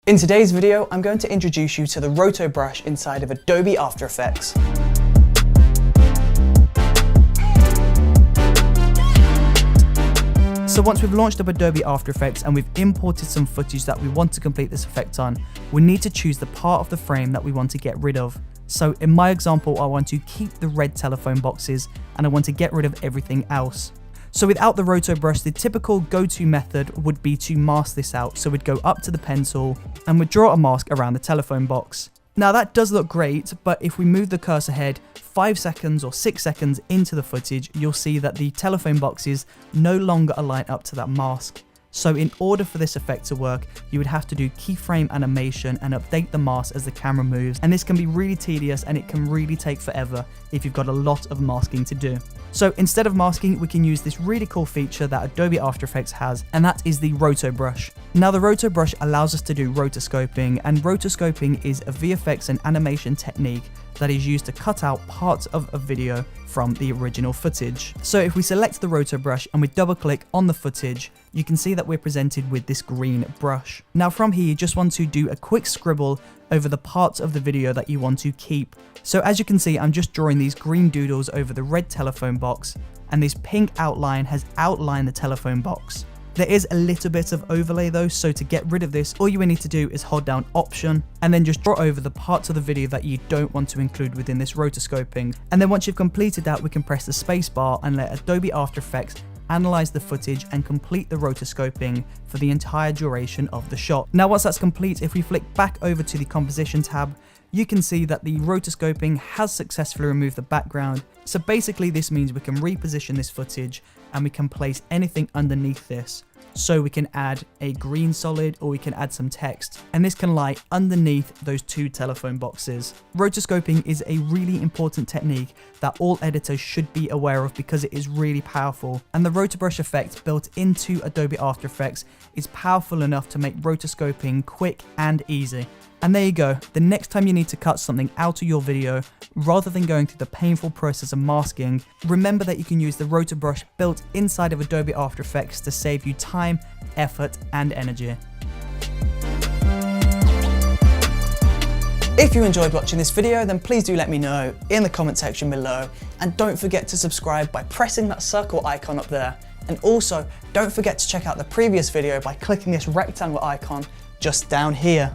In today's video, I'm going to introduce you to the Roto Brush inside of Adobe After Effects. So once we've launched up Adobe After Effects and we've imported some footage that we want to complete this effect on, we need to choose the part of the frame that we want to get rid of. So in my example, I want to keep the red telephone boxes and I want to get rid of everything else. So without the Roto Brush, the typical go-to method would be to mask this out. So we'd go up to the pencil and we'd draw a mask around the telephone box. Now that does look great, but if we move the cursor ahead 5 seconds or 6 seconds into the footage, you'll see that the telephone boxes no longer align up to that mask. So in order for this effect to work, you would have to do keyframe animation and update the mask as the camera moves. And this can be really tedious and it can really take forever if you've got a lot of masking to do. So instead of masking, we can use this really cool feature that Adobe After Effects has, and that is the Roto Brush. Now the Roto Brush allows us to do rotoscoping, and rotoscoping is a VFX and animation technique that is used to cut out parts of a video from the original footage. So if we select the Roto Brush and we double click on the footage, you can see that we're presented with this green brush. Now from here, you just want to do a quick scribble over the parts of the video that you want to keep. So as you can see, I'm just drawing these green doodles over the red telephone box, and this pink outline has outlined the telephone box. There is a little bit of overlay though, so to get rid of this, all you need to do is hold down Option and then just draw over the parts of the video that you don't want to include within this rotoscoping. And then once you've completed that, we can press the space bar and let Adobe After Effects analyze the footage and complete the rotoscoping for the entire duration of the shot. Now once that's complete, if we flick back over to the composition tab, you can see that the rotoscoping has successfully removed the background. So basically this means we can reposition this footage and we can place anything underneath this. So we can add a green solid or we can add some text, and this can lie underneath those two telephone boxes. Rotoscoping is a really important technique that all editors should be aware of because it is really powerful, and the Roto Brush effect built into Adobe After Effects is powerful enough to make rotoscoping quick and easy. And there you go, the next time you need to cut something out of your video, rather than going through the painful process of masking, remember that you can use the Roto Brush built inside of Adobe After Effects to save you time, effort, and energy. If you enjoyed watching this video, then please do let me know in the comment section below, and don't forget to subscribe by pressing that circle icon up there. And also, don't forget to check out the previous video by clicking this rectangle icon just down here.